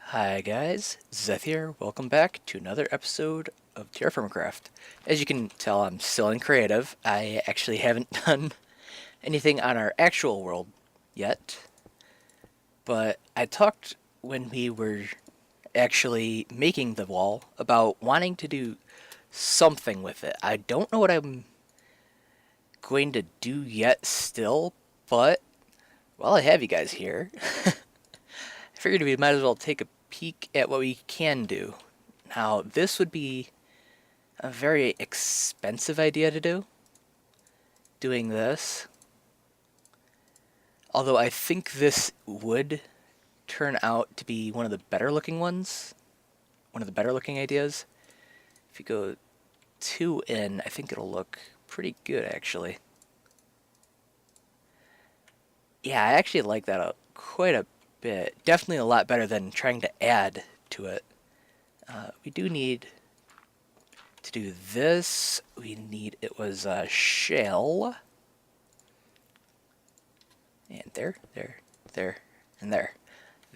Hi guys, Zeth here. Welcome back to another episode of TerraFirmaCraft. As you can tell, I'm still in creative. I actually haven't done anything on our actual world yet, but I talked when we were actually making the wall about wanting to do something with it. I don't know what I'm going to do yet still, but while I have you guys here, I figured we might as well take a peek at what we can do. Now, this would be a very expensive idea to do, doing this. Although I think this would turn out to be one of the better looking ones, one of the better looking ideas. If you go 2 in, I think it'll look pretty good actually. Yeah, I actually like that quite a bit. Definitely a lot better than trying to add to it. We do need to do this. It was a shell. And there, and there.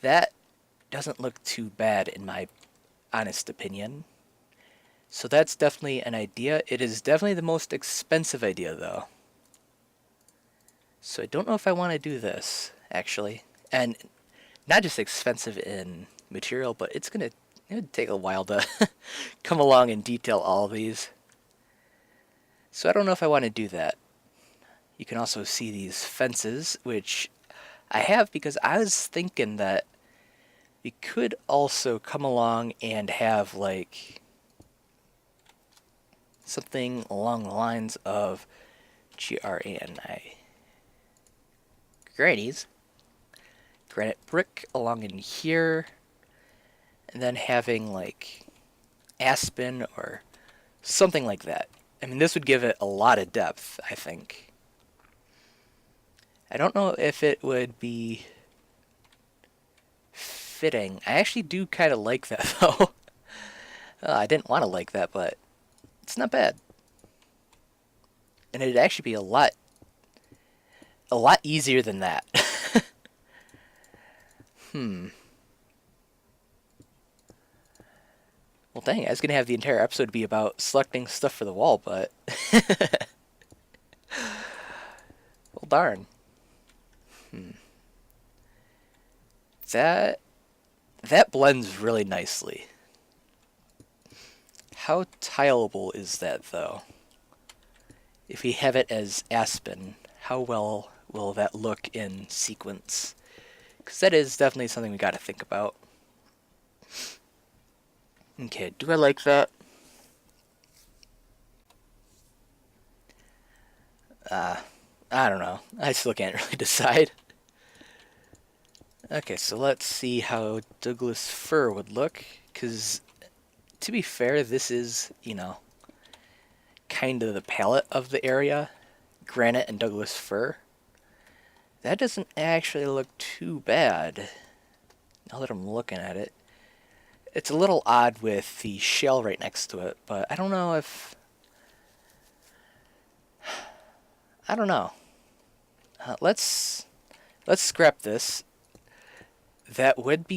That doesn't look too bad in my honest opinion. So that's definitely an idea. It is definitely the most expensive idea though. So I don't know if I want to do this, actually. And not just expensive in material, but it would take a while to come along and detail all of these. So I don't know if I want to do that. You can also see these fences, which I have because I was thinking that we could also come along and have like something along the lines of GRANI. Grannies. Granite brick along in here. And then having like aspen or something like that. I mean, this would give it a lot of depth, I think. I don't know if it would be fitting. I actually do kind of like that, though. I didn't want to like that, but it's not bad. And it'd actually be a lot easier than that. Hmm. Well, dang, I was going to have the entire episode be about selecting stuff for the wall, but... well, darn. Hmm. That blends really nicely. How tileable is that, though? If we have it as aspen, how well will that look in sequence? Because that is definitely something we got to think about. Okay, do I like that? I don't know. I still can't really decide. Okay, so let's see how Douglas fir would look. Because, to be fair, this is, kind of the palette of the area. Granite and Douglas fir. That doesn't actually look too bad. Now that I'm looking at it. It's a little odd with the shell right next to it, but I don't know if... I don't know. Let's scrap this. That would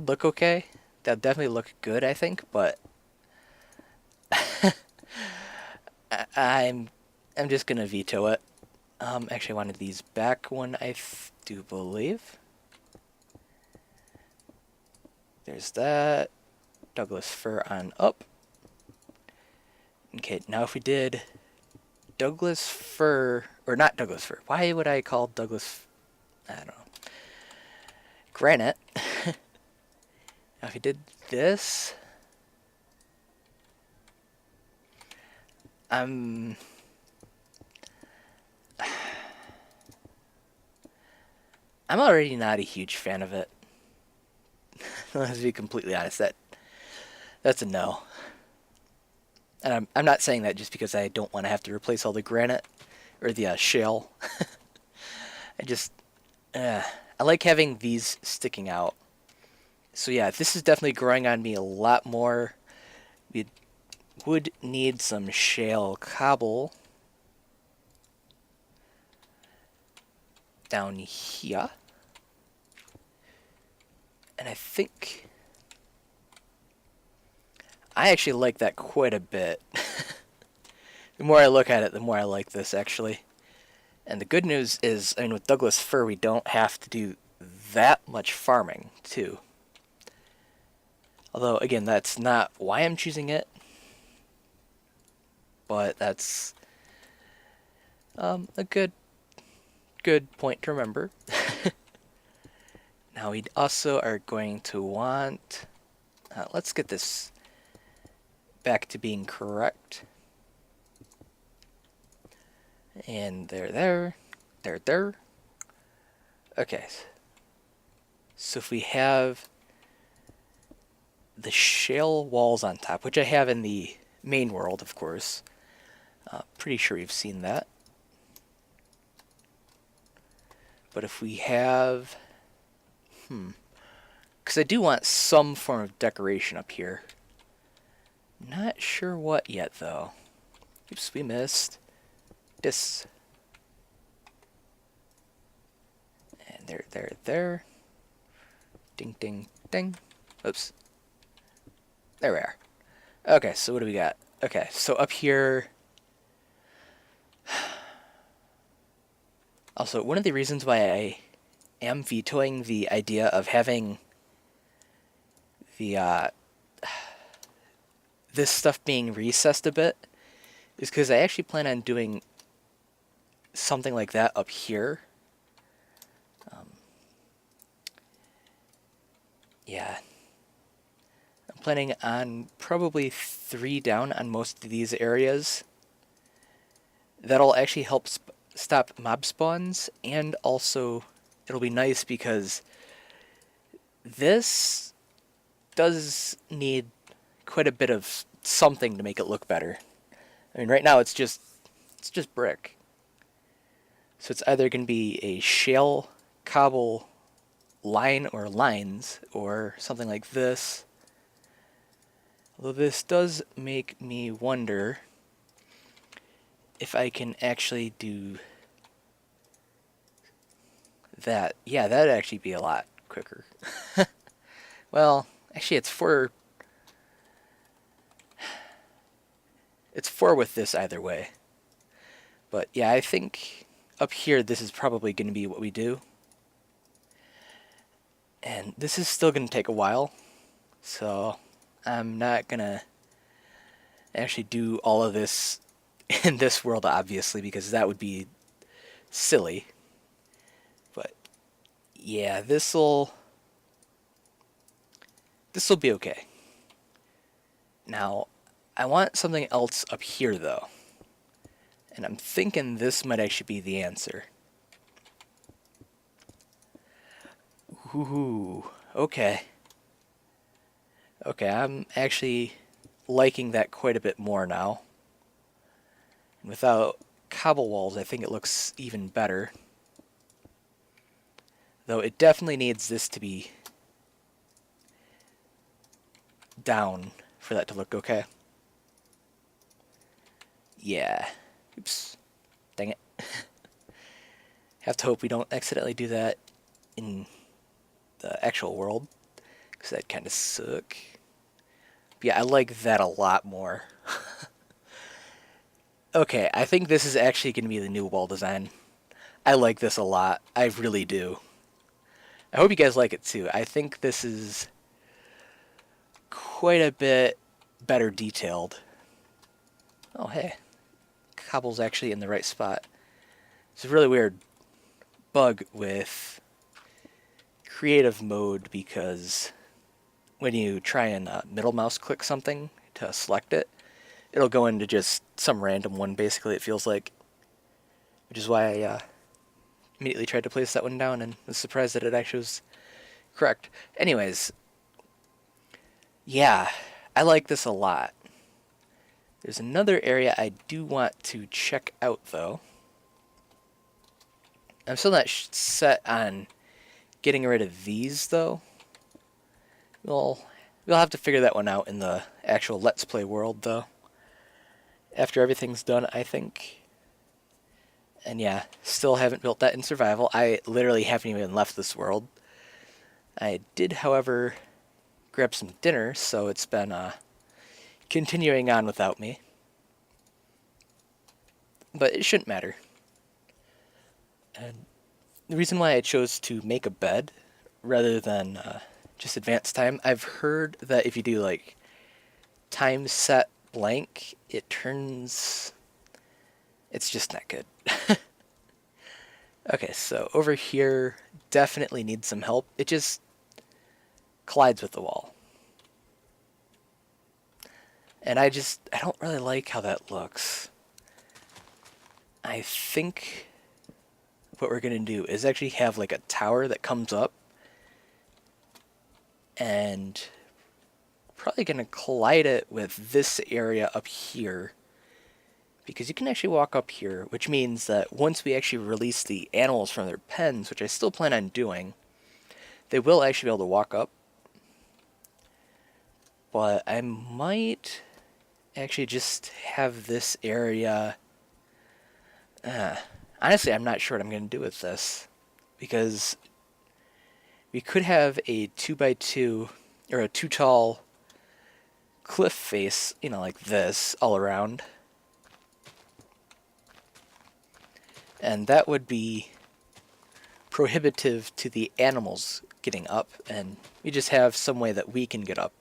look okay. That'd definitely look good, I think, but I'm just gonna veto it. Actually, I wanted these back one, I do believe. There's that. Douglas fir on up. Okay, now if we did Douglas fir, or not Douglas fir. Why would I call Douglas? I don't know. Granite. Now if we did this, I'm already not a huge fan of it. Let's be completely honest. That's a no. And I'm not saying that just because I don't want to have to replace all the granite or the shale. I like having these sticking out. So yeah, this is definitely growing on me a lot more. We would need some shale cobble down here. And I think I actually like that quite a bit. The more I look at it, the more I like this, actually. And the good news is, I mean, with Douglas fir, we don't have to do that much farming, too. Although, again, that's not why I'm choosing it. But that's a good point to remember. Now, we also are going to want... let's get this back to being correct. And there. Okay. So if we have the shale walls on top, which I have in the main world, of course. Pretty sure you've seen that. But if we have... Because I do want some form of decoration up here. Not sure what yet, though. Oops, we missed. This. And there. Ding, ding, ding. Oops. There we are. Okay, so what do we got? Okay, so up here... Also, one of the reasons why I am vetoing the idea of having the this stuff being recessed a bit is because I actually plan on doing something like that up here. Yeah. I'm planning on probably 3 down on most of these areas. That'll actually help stop mob spawns, and also it'll be nice because this does need quite a bit of something to make it look better. I mean, right now it's just brick. So it's either going to be a shale cobble line or lines or something like this. Although this does make me wonder if I can actually do that. Yeah, that'd actually be a lot quicker. Well, actually it's 4 with this either way. But yeah, I think up here this is probably going to be what we do. And this is still going to take a while, so I'm not going to actually do all of this in this world, obviously, because that would be silly. But yeah, this'll be okay. Now, I want something else up here, though. And I'm thinking this might actually be the answer. Ooh, okay. Okay, I'm actually liking that quite a bit more now. And without cobble walls, I think it looks even better. Though it definitely needs this to be down for that to look okay. Yeah. Oops. Dang it. Have to hope we don't accidentally do that in the actual world, because that'd kind of suck. But yeah, I like that a lot more. Okay, I think this is actually going to be the new wall design. I like this a lot. I really do. I hope you guys like it too. I think this is quite a bit better detailed. Oh, hey. Cobble's actually in the right spot. It's a really weird bug with creative mode because when you try and middle mouse click something to select it, it'll go into just some random one, basically, it feels like. Which is why I immediately tried to place that one down and was surprised that it actually was correct. Anyways, yeah, I like this a lot. There's another area I do want to check out, though. I'm still not set on getting rid of these, though. We'll have to figure that one out in the actual Let's Play world, though. After everything's done, I think. And yeah, still haven't built that in survival. I literally haven't even left this world. I did, however, grab some dinner, so it's been continuing on without me. But it shouldn't matter. And the reason why I chose to make a bed rather than just advance time, I've heard that if you do like time set blank, it's just not good. Okay, so over here, definitely needs some help. It just collides with the wall. And I don't really like how that looks. I think what we're going to do is actually have like a tower that comes up and probably going to collide it with this area up here, because you can actually walk up here, which means that once we actually release the animals from their pens, which I still plan on doing, they will actually be able to walk up. But I might actually just have this area... honestly, I'm not sure what I'm going to do with this, because we could have a 2x2 or a 2 tall cliff face, you know, like this all around. And that would be prohibitive to the animals getting up, and we just have some way that we can get up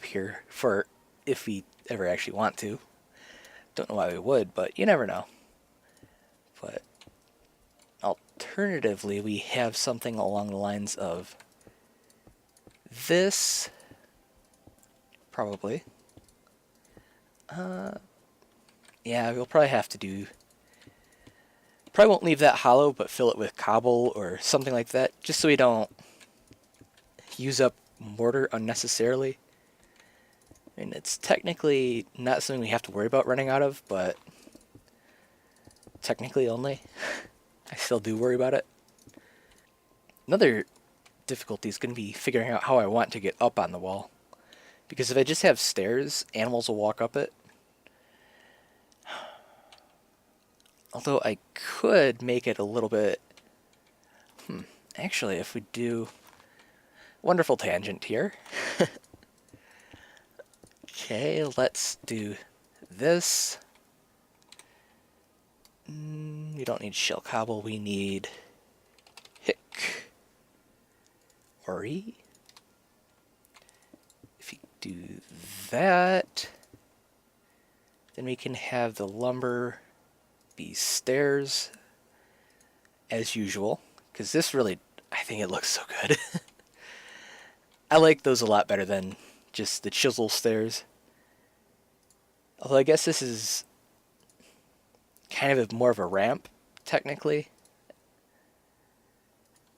here for if we ever actually want to. Don't know why we would, but you never know. But alternatively, we have something along the lines of this, probably. Yeah, we'll probably have to do... Probably won't leave that hollow, but fill it with cobble or something like that, just so we don't use up mortar unnecessarily. I mean, it's technically not something we have to worry about running out of, but technically only. I still do worry about it. Another difficulty is going to be figuring out how I want to get up on the wall. Because if I just have stairs, animals will walk up it. Although I could make it a little bit... Actually, if we do... Wonderful tangent here. Okay, let's do this. We don't need shell cobble, we need hick. Ori. If you do that, then we can have the lumber be stairs as usual, because this really, I think it looks so good. I like those a lot better than just the chisel stairs. Although I guess this is kind of more of a ramp, technically.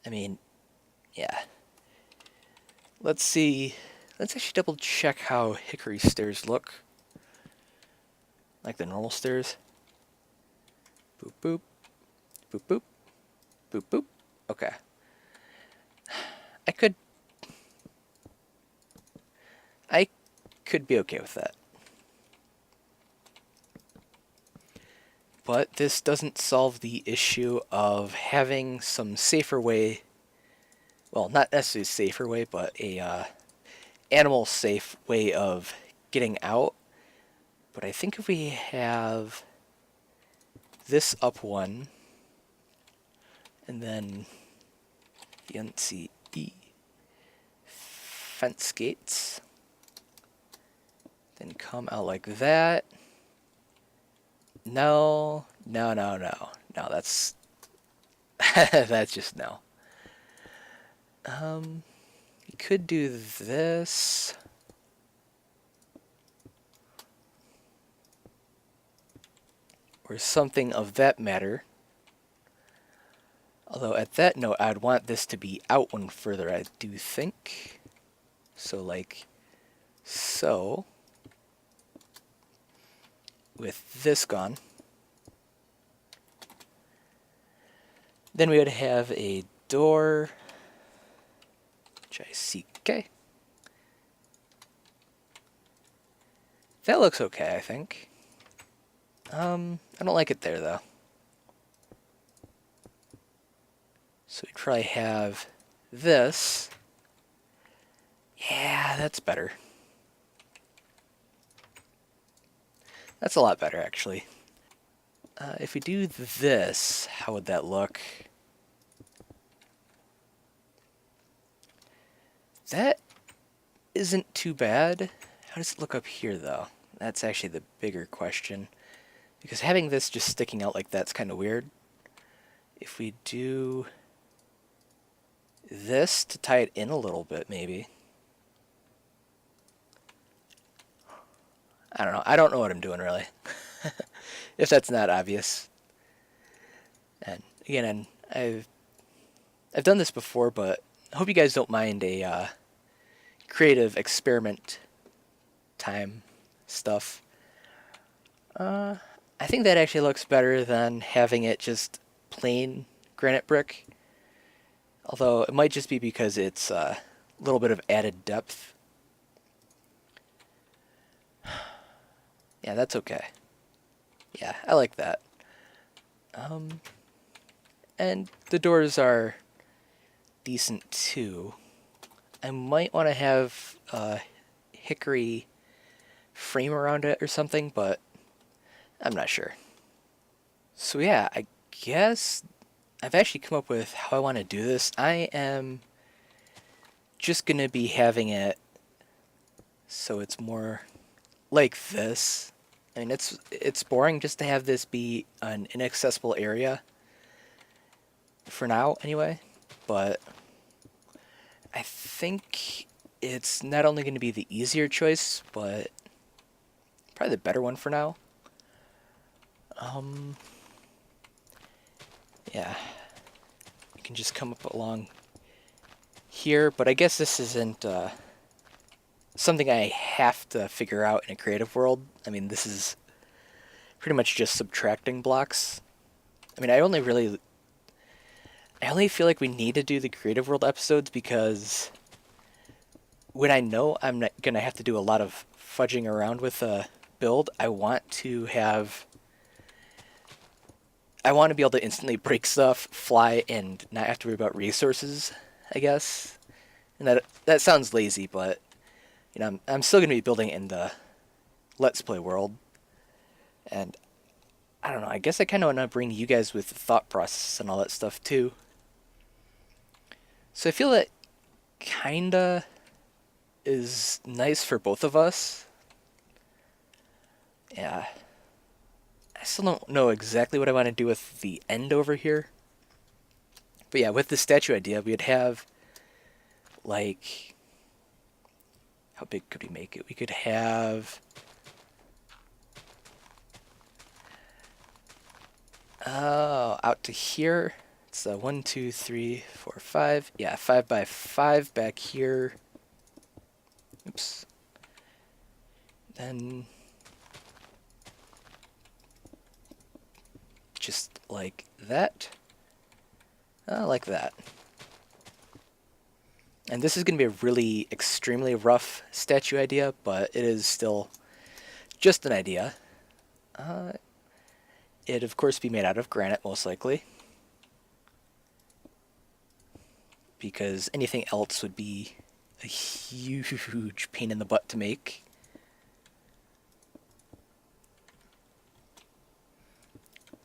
I mean, yeah. Let's see. Let's actually double check how hickory stairs look. Like the normal stairs. Boop, boop. Boop, boop. Boop, boop. Okay. I could be okay with that. But this doesn't solve the issue of having some safer way, well, not necessarily a safer way, but a animal safe way of getting out. But I think if we have this up one, and then the NCE fence gates, then come out like that. No, that's that's just no. You could do this. Or something of that matter. Although at that note, I'd want this to be out one further, I do think. So like so. With this gone. Then we would have a door. J-C-K. That looks okay, I think. I don't like it there, though. So we'd probably have this, yeah, that's better. That's a lot better, actually. If we do this, how would that look? That isn't too bad. How does it look up here, though? That's actually the bigger question. Because having this just sticking out like that's kind of weird. If we do this to tie it in a little bit, maybe. I don't know. I don't know what I'm doing, really. If that's not obvious. And again, I've done this before, but I hope you guys don't mind a creative experiment time stuff. I think that actually looks better than having it just plain granite brick. Although it might just be because it's a little bit of added depth. Yeah, that's okay. Yeah, I like that. And the doors are decent too. I might want to have a hickory frame around it or something, but I'm not sure. So yeah, I guess I've actually come up with how I want to do this. I am just going to be having it so it's more like this. I mean, it's boring just to have this be an inaccessible area for now anyway, but I think it's not only going to be the easier choice, but probably the better one for now. Yeah, you can just come up along here, but I guess this isn't something I have to figure out in a creative world. I mean, this is pretty much just subtracting blocks. I mean, I only feel like we need to do the creative world episodes because when I know I'm not gonna have to do a lot of fudging around with a build, I want to be able to instantly break stuff, fly, and not have to worry about resources, I guess. And that sounds lazy, but you know, I'm still gonna be building in the Let's Play world, and I don't know. I guess I kind of want to bring you guys with the thought process and all that stuff too. So I feel that kinda is nice for both of us. Yeah. I still don't know exactly what I want to do with the end over here. But yeah, with the statue idea, we'd have, like, how big could we make it? We could have, out to here. It's 1, 2, 3, 4, 5. Yeah, 5 by 5 back here. Oops. Then just like that. Like that. And this is going to be a really extremely rough statue idea, but it is still just an idea. It'd of course be made out of granite, most likely. Because anything else would be a huge pain in the butt to make.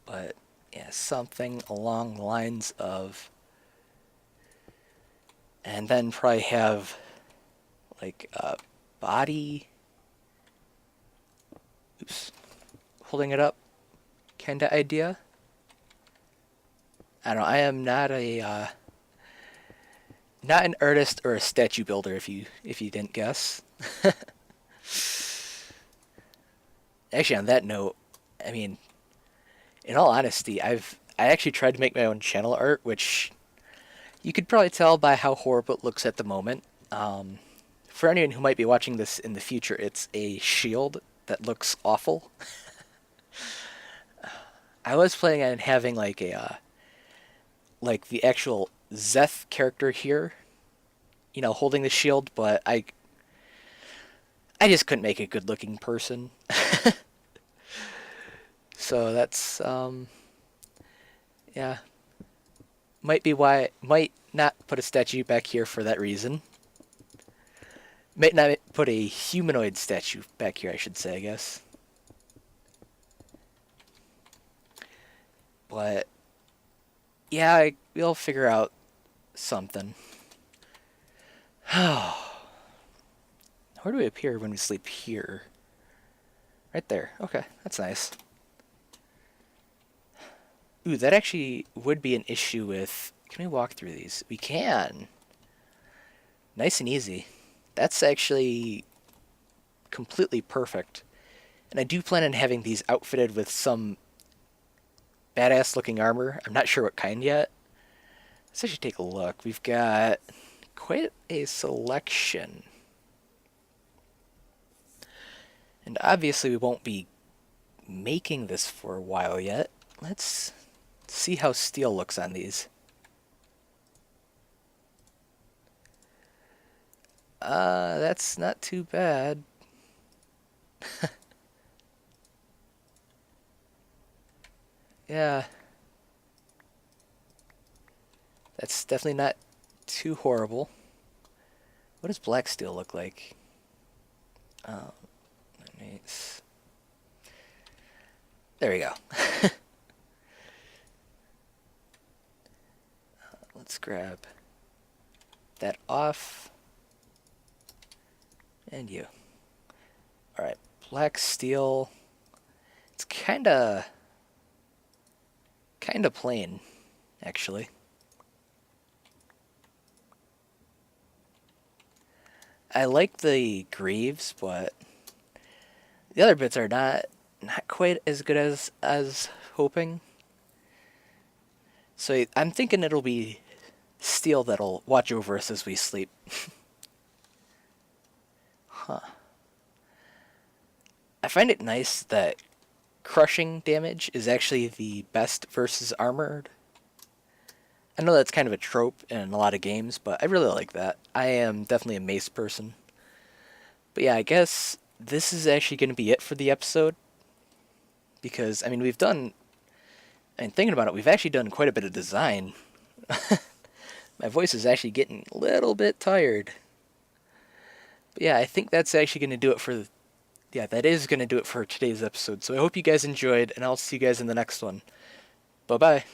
But yeah, something along the lines of, and then probably have like a body, oops, holding it up kind of idea. I don't know, I am not an artist or a statue builder, if you didn't guess. Actually, on that note, I mean, in all honesty, I actually tried to make my own channel art, which you could probably tell by how horrible it looks at the moment. For anyone who might be watching this in the future, it's a shield that looks awful. I was planning on having like a like the actual Zeth character here, you know, holding the shield, but I just couldn't make a good looking person. So that's yeah, might not put a statue back here for that reason. Might not put a humanoid statue back here, I should say, I guess. But, yeah, we'll figure out something. Where do we appear when we sleep here? Right there. Okay, that's nice. Ooh, that actually would be an issue with... Can we walk through these? We can. Nice and easy. That's actually completely perfect. And I do plan on having these outfitted with some badass looking armor. I'm not sure what kind yet. Let's actually take a look. We've got quite a selection. And obviously we won't be making this for a while yet. Let's see how steel looks on these. That's not too bad. Yeah. That's definitely not too horrible. What does black steel look like? Nice. There we go. Let's grab that off. And you. Alright, black steel. It's kinda plain, actually. I like the greaves, but the other bits are not quite as good as hoping. So I'm thinking it'll be steel that'll watch over us as we sleep. Huh. I find it nice that crushing damage is actually the best versus armored. I know that's kind of a trope in a lot of games, but I really like that. I am definitely a mace person. But yeah, I guess this is actually going to be it for the episode. Because, I mean, thinking about it, we've actually done quite a bit of design. My voice is actually getting a little bit tired. But yeah, I think that's actually going to do it for... Yeah, that is going to do it for today's episode. So I hope you guys enjoyed, and I'll see you guys in the next one. Bye-bye.